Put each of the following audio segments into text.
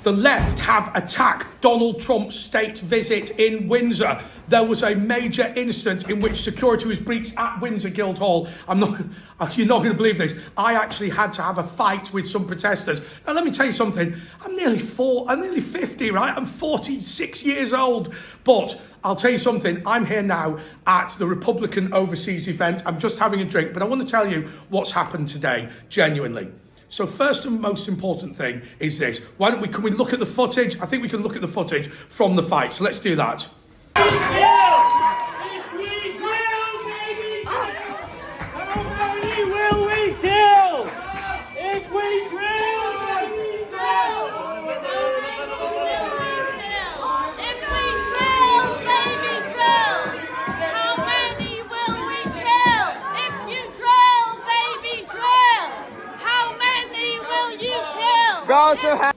the left have attacked Donald Trump's state visit in Windsor. There was a major incident in which security was breached at Windsor Guildhall. You're not going to believe this. I actually had to have a fight with some protesters. Now, let me tell you something. I'm nearly 50, right? I'm 46 years old. But I'll tell you something. I'm here now at the Republican Overseas event. I'm just having a drink, but I want to tell you what's happened today, genuinely. So first and most important thing is this. Can we look at the footage? I think we can look at the footage from the fight. So let's do that.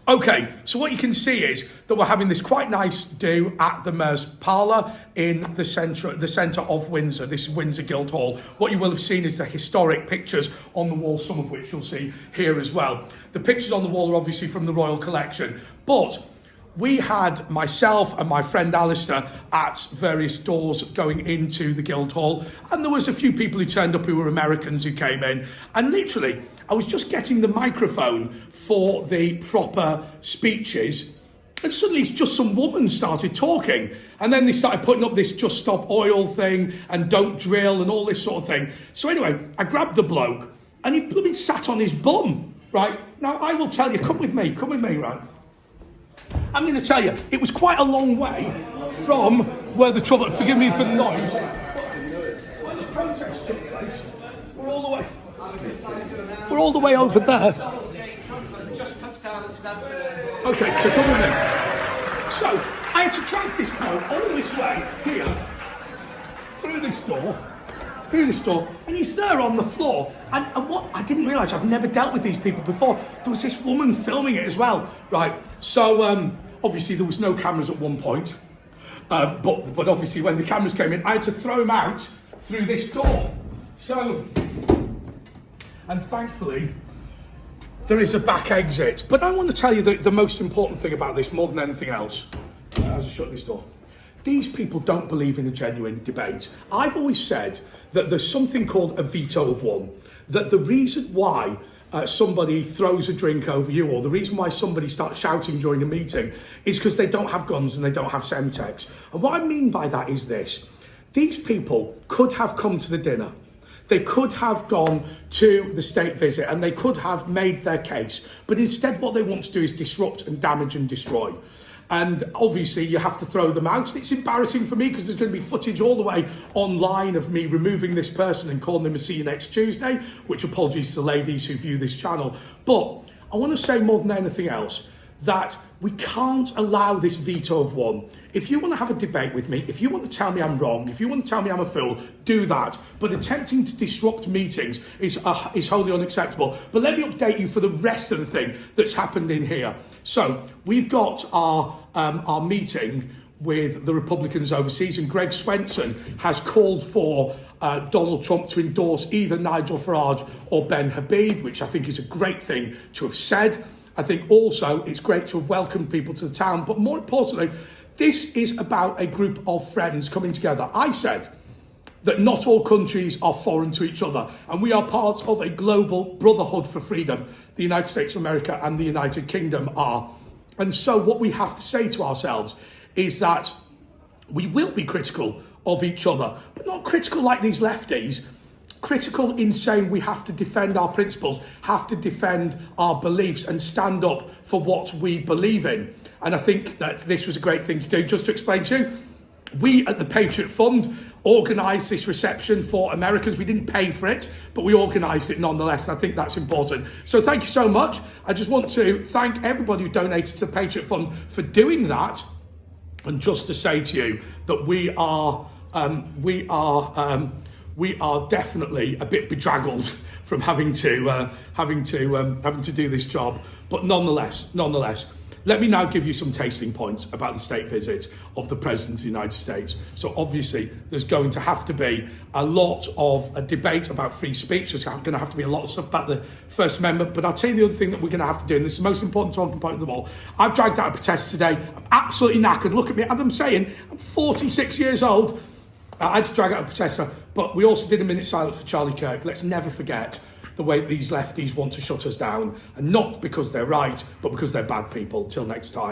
Okay, so what you can see is that we're having this quite nice do at the Mayor's Parlour in the centre of Windsor. This is Windsor Guildhall. What you will have seen is the historic pictures on the wall, some of which you'll see here as well. The pictures on the wall are obviously from the Royal Collection, but we had myself and my friend Alistair at various doors going into the Guildhall, and there was a few people who turned up who were Americans who came in, and literally I was just getting the microphone for the proper speeches, and suddenly just some woman started talking, and then they started putting up this just stop oil thing and don't drill and all this sort of thing. So anyway, I grabbed the bloke and he bloody sat on his bum, right? Now I will tell you, come with me, right? I'm going to tell you, it was quite a long way from where the trouble, forgive me for the noise, where the protest took place. We're all the way over there. Okay, so come with me. So, I had to drag this bloke all this way, here, through this door, and he's there on the floor. And what I didn't realise, I've never dealt with these people before, there was this woman filming it as well, right? So, obviously there was no cameras at one point, but obviously when the cameras came in, I had to throw him out through this door. So, and thankfully, there is a back exit. But I want to tell you the most important thing about this, more than anything else, as I shut this door. These people don't believe in a genuine debate. I've always said that there's something called a veto of one. That the reason why somebody throws a drink over you, or the reason why somebody starts shouting during a meeting, is because they don't have guns and they don't have Semtex. And what I mean by that is this. These people could have come to the dinner. They could have gone to the state visit and they could have made their case. But instead what they want to do is disrupt and damage and destroy. And obviously you have to throw them out. It's embarrassing for me because there's going to be footage all the way online of me removing this person and calling them a see you next Tuesday, which apologies to ladies who view this channel. But I want to say more than anything else that we can't allow this veto of one. If you want to have a debate with me, if you want to tell me I'm wrong, if you want to tell me I'm a fool, do that. But attempting to disrupt meetings is wholly unacceptable. But let me update you for the rest of the thing that's happened in here. So we've got our meeting with the Republicans overseas, and Greg Swenson has called for Donald Trump to endorse either Nigel Farage or Ben Habib, which I think is a great thing to have said. I think also it's great to have welcomed people to the town, but more importantly, this is about a group of friends coming together. I said that not all countries are foreign to each other, and we are part of a global brotherhood for freedom. The United States of America and the United Kingdom are. And so what we have to say to ourselves is that we will be critical of each other, but not critical like these lefties. Critical in saying we have to defend our principles, have to defend our beliefs and stand up for what we believe in. And I think that this was a great thing to do. Just to explain to you, we at the Patriot Fund organised this reception for Americans. We didn't pay for it, but we organised it nonetheless. And I think that's important. So thank you so much. I just want to thank everybody who donated to the Patriot Fund for doing that. And just to say to you that we are definitely a bit bedraggled from having to do this job, but nonetheless, let me now give you some tasting points about the state visit of the President of the United States. So obviously, there's going to have to be a lot of a debate about free speech. There's going to have to be a lot of stuff about the First Amendment. But I'll tell you the other thing that we're going to have to do, and this is the most important talking point of them all. I've dragged out a protest today. I'm absolutely knackered. Look at me. And I'm saying, I'm 46 years old. I had to drag out a protester, but we also did a minute silence for Charlie Kirk. Let's never forget the way these lefties want to shut us down, and not because they're right, but because they're bad people. Till next time.